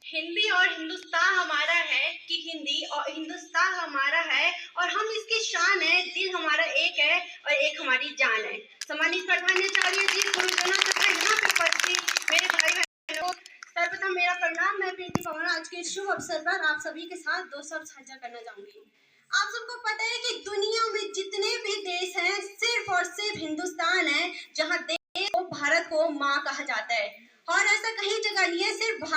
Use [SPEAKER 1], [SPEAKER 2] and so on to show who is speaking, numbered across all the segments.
[SPEAKER 1] हिंदी और हिंदुस्तान हमारा है कि हिंदी और हिंदुस्तान हमारा है और हम इसकी शान है। दिल हमारा एक है और एक हमारी जान है। सम्मानित प्रधानाचार्य जी, गुरुजनों तथा यहाँ पे उपस्थित मेरे भाई बहनों, सर्वप्रथम मेरा प्रणाम। मैं प्रीति पवन आज के शुभ अवसर पर आप सभी के साथ दो शब्द साझा करना चाहूंगी। आप सबको पता है कि दुनिया में जितने भी देश हैं सिर्फ और सिर्फ हिंदुस्तान है जहाँ देश को, भारत को माँ कहा जाता है। और ऐसा कहीं जगह नहीं है, सिर्फ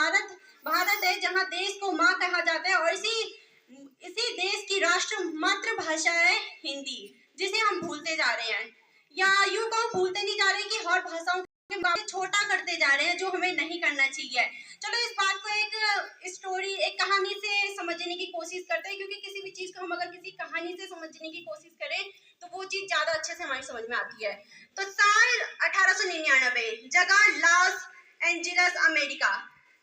[SPEAKER 1] भारत है जहाँ देश को माँ कहा जाता है। और इसी देश की राष्ट्र मातृभाषा है हिंदी, जिसे हम भूलते जा रहे हैं, या यूं कहूं भूलते नहीं जा रहे कि और भाषाओं के बारे छोटा करते जा रहे हैं, जो हमें नहीं करना चाहिए। चलो इस बात को एक स्टोरी, एक कहानी से समझने की कोशिश करते हैं, क्योंकि किसी भी चीज को हम अगर किसी कहानी से समझने की कोशिश करें तो वो चीज ज्यादा अच्छे से हमारी समझ में आती है। तो साल 1899, जगह लॉस एंजिल्स, अमेरिका।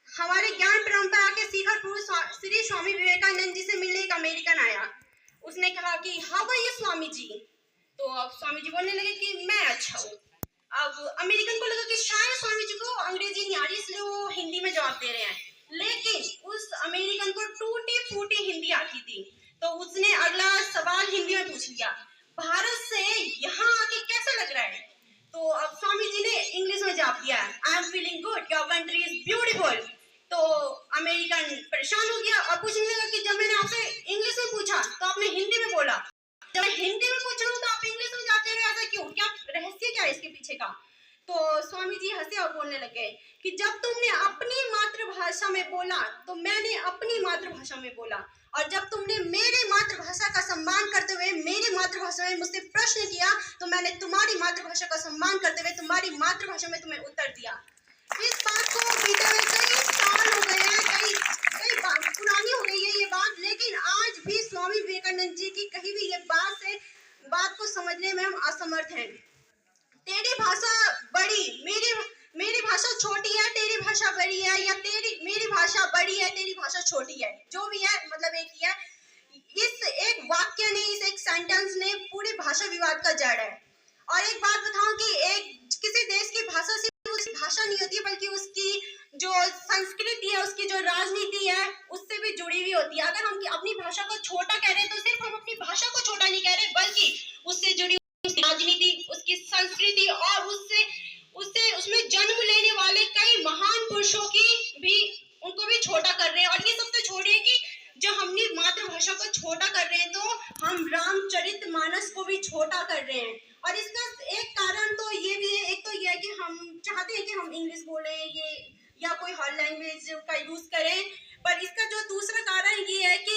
[SPEAKER 1] हमारे ज्ञान परंपरा के शिखर पुरुष श्री स्वामी विवेकानंद जी से मिलने एक अमेरिकन आया। उसने कहा कि how are you Swami ji. तो अब स्वामी जी बोलने लगे कि मैं अच्छा हूँ। अब अमेरिकन को लगा कि शायद स्वामी जी को अंग्रेजी नहीं आ रही, इसलिए वो हिंदी में जवाब दे रहे हैं। लेकिन उस अमेरिकन को टूटी फूटी हिंदी आती थी, तो उसने अगला सवाल हिंदी में पूछ लिया, भारत से यहाँ आके कैसा लग रहा है। तो अब स्वामी जी ने इंग्लिश में जवाब दिया, I am feeling good, your country is beautiful. तो अमेरिकन परेशान हो गया और पूछने लगा कि जब मैंने आपसे इंग्लिश में पूछा तो आपने हिंदी में बोला, जब मैं हिंदी में पूछ रहा हूँ तो आप इंग्लिश में जाते रहे, ऐसा क्यों, क्या रहस्य क्या है इसके पीछे का। तो स्वामी जी हंसे और बोलने लगे कि जब तुमने अपनी मातृभाषा में बोला तो मैंने अपनी मातृभाषा में बोला, और जब तुमने मेरी मातृभाषा का सम्मान करते हुए मेरी मातृभाषा में मुझसे प्रश्न किया तो मैंने तुम्हारी मातृभाषा का सम्मान करते हुए तुम्हारी मातृभाषा में तुम्हें उत्तर दिया। इस बात को बीते हुए कई साल हो गए हैं, कई बात पुरानी हो गई है ये बात, लेकिन आज भी स्वामी विवेकानंद जी की कही हुई ये बात को समझने में हम असमर्थ हैं। तेरी भाषा बड़ी, मेरी भाषा छोटी है, तेरी भाषा बड़ी है, या मेरी भाषा बड़ी है, तेरी भाषा छोटी है, जो भी है मतलब एक ही है। इस एक वाक्य ने, इस एक सेंटेंस ने पूरी भाषा विवाद का जड़ है। और एक बात बताऊं कि एक किसी देश की भाषा से उसकी भाषा नहीं होती, बल्कि उसकी जो संस्कृति है, उसकी जो राजनीति है, उससे भी जुड़ी हुई होती है। अगर हम अपनी भाषा को छोटा कह रहे हैं तो सिर्फ हम अपनी भाषा को छोटा नहीं कह रहे, बल्कि उससे जुड़ी उसकी राजनीति, उसकी संस्कृति और उसमें जन्म लेने वाले कई महान पुरुषों की भी, उनको भी छोटा कर रहे हैं। और ये सबसे छोड़िए कि जब हमने मातृभाषा को छोटा कर रहे हैं तो हम रामचरितमानस को भी छोटा कर रहे हैं। और इसका एक कारण तो ये भी है, एक तो ये है कि हम चाहते हैं कि हम इंग्लिश बोलें ये या कोई और लैंग्वेज का यूज करें, पर इसका जो दूसरा कारण ये है कि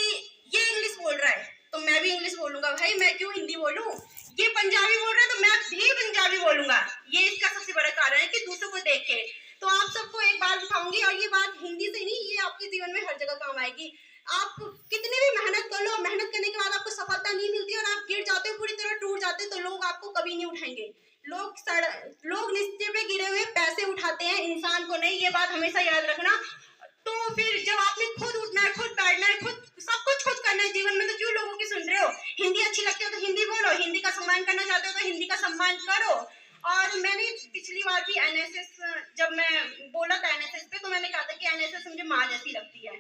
[SPEAKER 1] ये इंग्लिश बोल रहा है तो मैं भी इंग्लिश बोलूंगा, भाई मैं क्यों हिंदी बोलूं। ये पंजाबी बोल रहा है तो मैं भी पंजाबी बोलूंगा। ये इसका सबसे बड़ा कारण है कि दूसरों को देख के। तो आप सबको एक बात बताऊंगी, और ये बात हिंदी से नहीं, ये आपके जीवन में हर जगह काम आएगी। आप कितनी भी मेहनत कर लो, मेहनत करने के बाद आपको सफलता नहीं मिलती और आप गिर जाते हो, पूरी तरह टूट जाते हो, तो लोग आपको कभी नहीं उठाएंगे। लोग नीचे पे गिरे हुए पैसे उठाते हैं, इंसान को नहीं। ये बात हमेशा याद रखना। तो फिर जब आपने खुद उठना है, खुद बैठना है, खुद सब कुछ खुद करना है जीवन में, तो क्यों लोगों की सुन रहे हो। हिंदी अच्छी लगती है तो हिंदी बोलो, हिंदी का सम्मान करना चाहते हो तो हिंदी का सम्मान करो। और मैंने पिछली बार भी एनएसएस, जब मैं बोला था एनएसएस पे, तो मैंने कहा था कि एनएसएस मुझे माँ जैसी लगती है,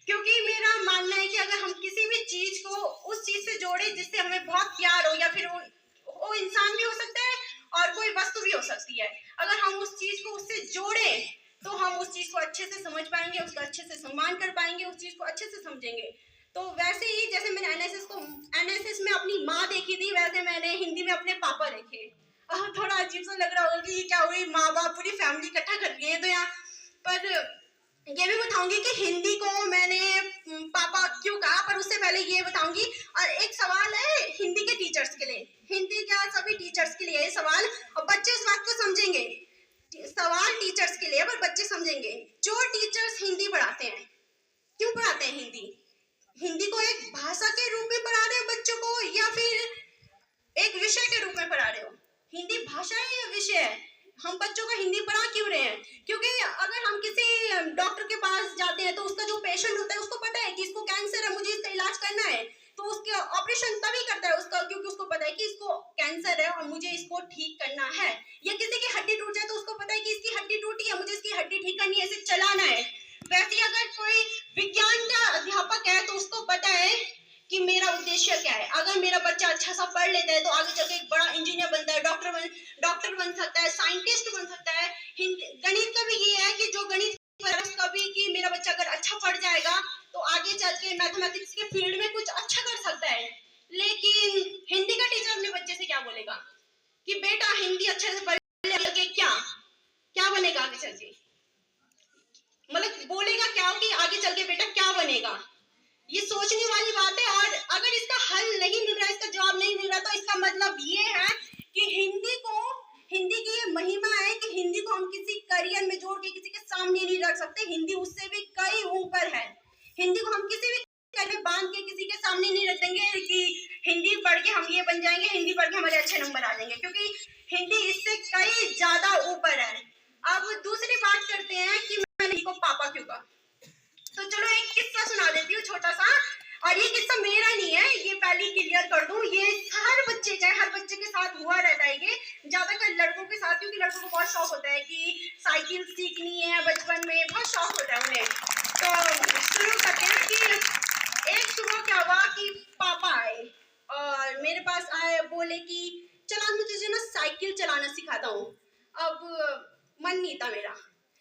[SPEAKER 1] क्योंकि मेरा मानना है कि अगर हम किसी भी चीज को उस चीज से जोड़े जिससे हमें बहुत प्यार हो, या फिर वो इंसान भी हो सकता है और कोई वस्तु भी हो सकती है, अगर हम उस चीज को उससे जोड़े तो हम उस चीज को अच्छे से समझ पाएंगे, उसका अच्छे से सम्मान कर पाएंगे, उस चीज को अच्छे से समझेंगे। तो वैसे ही जैसे मैंने एनएसएस में अपनी माँ देखी थी, वैसे मैंने हिंदी में अपने पापा देखे। थोड़ा अजीब सा लग रहा होगा कि ये क्या हुई, माँ बाप पूरी फैमिली इकट्ठा कर गए तो यहाँ पर। ये भी बताऊंगी कि हिंदी को मैंने पापा क्यों कहा, पर उससे पहले ये बताऊंगी। और एक सवाल है हिंदी के टीचर्स के लिए, हिंदी क्या सभी टीचर्स के लिए ये सवाल, और बच्चे इस बात को समझेंगे। सवाल टीचर्स के लिए, पर बच्चे समझेंगे। जो टीचर्स हिंदी पढ़ाते हैं, क्यों पढ़ाते हैं हिंदी को एक भाषा के रूप में पढ़ा रहे हो बच्चों को, या फिर एक विषय के रूप में पढ़ा रहे हो। हिंदी भाषा है या विषय है। हम बच्चों को हिंदी पढ़ा क्यों रहे हैं, क्योंकि अगर हम किसी डॉक्टर के पास जाते हैं तो उसका जो पेशेंट होता है उसको पता है कि इसको कैंसर है, मुझे इसका इलाज करना है, तो उसके ऑपरेशन तभी करता है उसका, क्योंकि उसको पता है कि इसको कैंसर है और मुझे इसको ठीक करना है। या किसी की हड्डी टूट जाए तो उसको पता है कि इसकी हड्डी टूटी है, मुझे इसकी हड्डी ठीक करनी है, इसे चलाना है। वैसे ही अगर कोई विज्ञान का अध्यापक है तो उसको पता है कि मेरा उद्देश्य क्या है। अगर मेरा बच्चा अच्छा सा पढ़ लेता है तो आगे चल के एक बड़ा इंजीनियर बनता है, डॉक्टर बन सकता है, साइंटिस्ट बन सकता है। गणित का भी ये है कि जो गणित कभी कि मेरा बच्चा अगर अच्छा पढ़ जाएगा तो आगे चल के मैथमेटिक्स के फील्ड में कुछ अच्छा कर सकता है। लेकिन हिंदी का टीचर अपने बच्चे से क्या बोलेगा कि बेटा हिंदी अच्छे से पढ़ के क्या बनेगा आगे चल के, मतलब बोलेगा क्या कि आगे चल के बेटा क्या बनेगा। ये सोचने वाली बात है। और अगर इसका हल नहीं मिल रहा, इसका जवाब नहीं मिल रहा, तो इसका मतलब ये है कि हिंदी की ये महिमा है कि हिंदी को हम किसी करियर में जोड़ के किसी के सामने नहीं रख सकते। हिंदी उससे भी कई ऊपर है। हिंदी को हम किसी भी करियर में बांध के किसी के सामने नहीं रख देंगे कि हिंदी पढ़ के हम ये बन जाएंगे, हिंदी पढ़ के हमारे अच्छे नंबर आ जाएंगे, क्योंकि हिंदी इससे कई ज्यादा ऊपर है। अब दूसरी बात करते हैं कि मैंने को पापा क्यों कहा। तो चलो एक किस्सा सुना देती हूँ छोटा सा। और ये किस्सा मेरा नहीं है, ये पहले क्लियर कर दूं, ये हर बच्चे के साथ हुआ रहता है। ये ज्यादातर लड़कों के साथ, क्योंकि लड़कों को बहुत शौक होता है कि साइकिल सीखनी है, बचपन में बहुत शौक होता है उन्हें। तो शुरू करते हैं कि एक सुबह क्या हुआ कि पापा आए और मेरे पास आए, बोले कि चला मैं तुझे ना साइकिल चलाना सिखाता हूँ। अब मन नहीं था मेरा,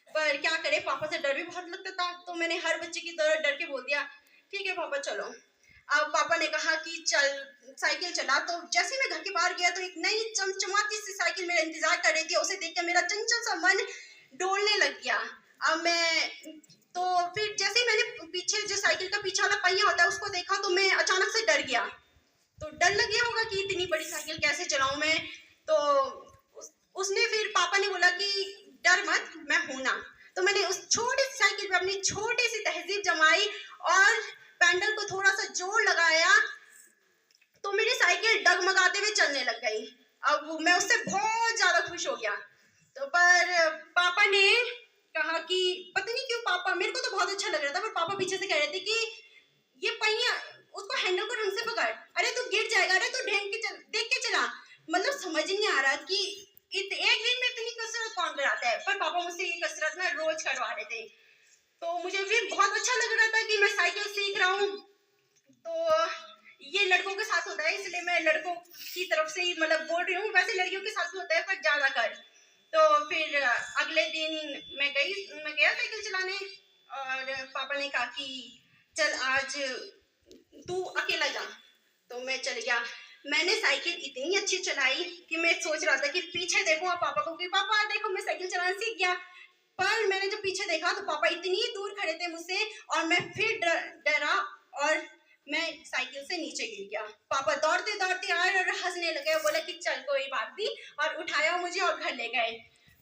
[SPEAKER 1] पर क्या करे, पापा से डर भी बहुत लगता था। तो मैंने हर बच्चे की तरह डर के बोल दिया ठीक है पापा चलो। अब पापा ने कहा कि चल साइकिल चला। तो जैसे मैं घर के बाहर गया तो एक नई चमचमाती सी साइकिल मेरा इंतजार कर रही थी। उसे देखकर मेरा चंचल सा मन डोलने लग गया। अब मैं तो फिर जैसे ही मैंने पीछे जो साइकिल का पीछे वाला पहिया होता है उसको देखा तो मैं अचानक से डर गया। तो डर लग गया होगा कि इतनी बड़ी साइकिल कैसे चलाऊं मैं। तो उसने फिर पापा ने बोला कि डर मत, मैं हूं ना। तो मैंने उस छोटी सी साइकिल पे अपनी छोटी सी तहजीब जमाई और पैडल को थोड़ा सा जोर लगाया तो मेरी साइकिल डगमगाते हुए चलने लग गई। अब मैं उससे बहुत ज्यादा खुश हो गया। तो पर पापा ने कहा कि पता नहीं क्यों पापा, मेरे को तो बहुत अच्छा लग रहा था, पर पापा पीछे से कह रहे थे कि ये पहिया उसको हैंडल को ढंग से पकड़, अरे तू गिर जाएगा, अरे तू देख के चला। मतलब समझ नहीं आ रहा कि एक दिन में इतनी कसरत कौन कराता है। पर पापा मुझसे ये कसरत ना रोज करवा रहे थे। तो मुझे भी बहुत अच्छा लग रहा था कि मैं साइकिल सीख रहा हूँ। तो ये लड़कों के साथ होता है, इसलिए मैं लड़कों की तरफ से ही मतलब बोल रही हूँ। वैसे लड़कियों के साथ भी होता है पर ज्यादा कर। तो फिर अगले दिन मैं गया साइकिल चलाने और पापा ने कहा कि चल आज तू अकेला जा। तो मैं चल गया। मैंने साइकिल इतनी अच्छी चलाई कि मैं सोच रहा था कि पीछे देखूं पापा को कि पापा देखो मैं साइकिल चलाना सीख गया। पर मैंने जब पीछे देखा तो पापा इतनी दूर खड़े थे मुझसे और मैं फिर डरा और मैं साइकिल से नीचे गिर गया। पापा दौड़ते दौड़ते आए और हंसने लगे, बोले कि चल कोई बात नहीं, और उठाया मुझे और घर ले गए।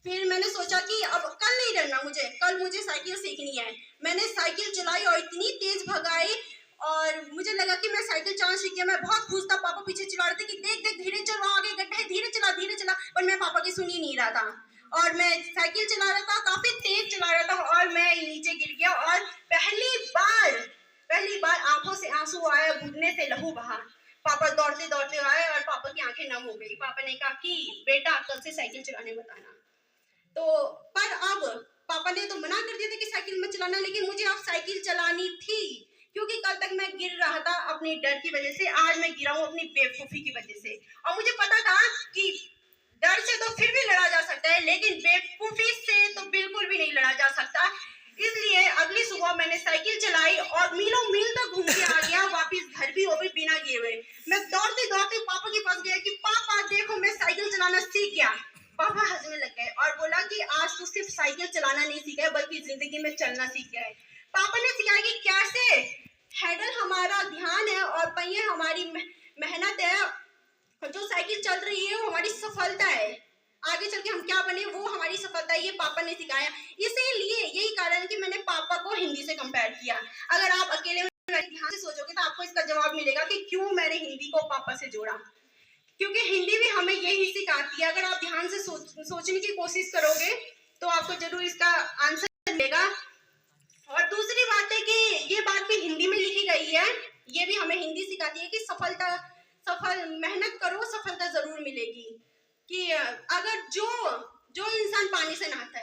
[SPEAKER 1] फिर मैंने सोचा कि अब कल नहीं डरना मुझे, कल मुझे साइकिल सीखनी है। मैंने साइकिल चलाई और इतनी तेज भगाई और मुझे लगा कि मैं साइकिल चलाना सीख गया। मैं बहुत खुश था। पापा पीछे चिल्ला रहे थे कि देख देख धीरे चल, वहां आगे गड्ढा है, धीरे चला। पर मैं पापा की सुन ही नहीं रहा था और मैं साइकिल चला रहा था, काफी तेज चला रहा था और मैं नीचे गिर गया। और पहली बार आंखों से आंसू आए, घुटने से लहू बहा। पापा दौड़ते दौड़ते आए और पापा की आंखें नम हो गई। पापा ने कहा कि बेटा कल से साइकिल चलाने मत आना। तो पर अब पापा ने तो मना कर दिया था कि साइकिल मत चलाना, लेकिन मुझे अब साइकिल चलानी थी क्योंकि कल तक मैं गिर रहा था अपने डर की वजह से, आज मैं गिरा हूँ अपनी बेवकूफी की वजह से। और मुझे पता था कि डर से तो फिर भी लड़ा जा सकता है लेकिन बेवकूफी से तो बिल्कुल भी नहीं लड़ा जा सकता। इसलिए अगली सुबह मैंने साइकिल चलाई और मीलों मील तक घूम के आ गया वापिस घर भी, वो भी बिना गिरे हुए। मैं दौड़ते दौड़ते पापा के पास गया कि पापा देखो मैं साइकिल चलाना सीख गया। पापा हंसने लग गए और बोला कि आज तू सिर्फ साइकिल चलाना नहीं सीखा है बल्कि जिंदगी में चलना सीख गया है। पापा ने सिखाया कि कैसे हैंडल हमारा ध्यान है और पहिए हमारी मेहनत है, जो साइकिल चल रही है वो हमारी सफलता है। आगे चल के हम क्या बने वो हमारी सफलता है, ये पापा ने सिखाया। इसीलिए यही कारण है कि मैंने पापा को हिंदी से कंपेयर किया। अगर आप अकेले में ध्यान से सोचोगे तो आपको इसका जवाब मिलेगा कि क्यों मैंने हिंदी को पापा से जोड़ा, क्योंकि हिंदी भी हमें यही सिखाती है। अगर आप ध्यान से सोचने की कोशिश करोगे तो आपको जरूर इसका आंसर मिलेगा। और दूसरी बात है कि ये बात भी हिंदी में लिखी गई है, ये भी हमें हिंदी सिखाती है कि मेहनत करो सफलता जरूर मिलेगी। कि अगर जो इंसान पानी से नहाता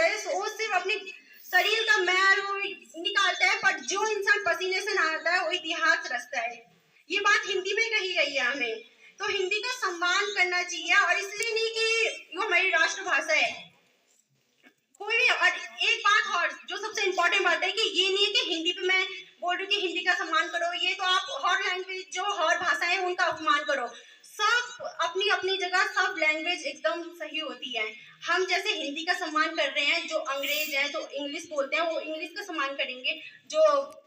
[SPEAKER 1] है, तो वो सिर्फ अपने शरीर मैल वो निकालता है, पर जो इंसान पसीने से नहाता है वो इतिहास रचता है। ये बात हिंदी में कही गई है हमें। तो हिंदी का सम्मान करना चाहिए, और इसलिए नहीं कि वो हमारी राष्ट्रभाषा है, कोई भी। और एक बात और जो सबसे इम्पोर्टेंट बात है कि ये नहीं है कि हिंदी पे मैं बोल रही हूँ कि हिंदी का सम्मान करो, ये तो आप हर लैंग्वेज जो हर भाषाएं हैं उनका अपमान करो। सब अपनी अपनी जगह सब लैंग्वेज एकदम सही होती है। हम जैसे हिंदी का सम्मान कर रहे हैं, जो अंग्रेज हैं तो इंग्लिश बोलते हैं वो इंग्लिश का सम्मान करेंगे, जो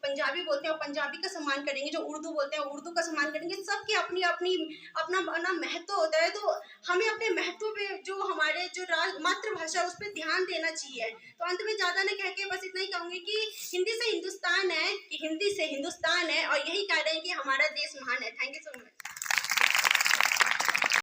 [SPEAKER 1] पंजाबी बोलते हैं वो पंजाबी का सम्मान करेंगे, जो उर्दू बोलते हैं उर्दू का सम्मान करेंगे। सबकी अपनी अपनी अपना अपना महत्व होता है। तो हमें अपने महत्व पे, जो हमारे जो मातृभाषा है उस पर ध्यान देना चाहिए। तो अंत में ज़्यादा नहीं कह के बस इतना ही कहूँगी कि हिंदी से हिंदुस्तान है, कि हिंदी से हिंदुस्तान है, और यही कह रहे हैं कि हमारा देश महान है। Thank you so much.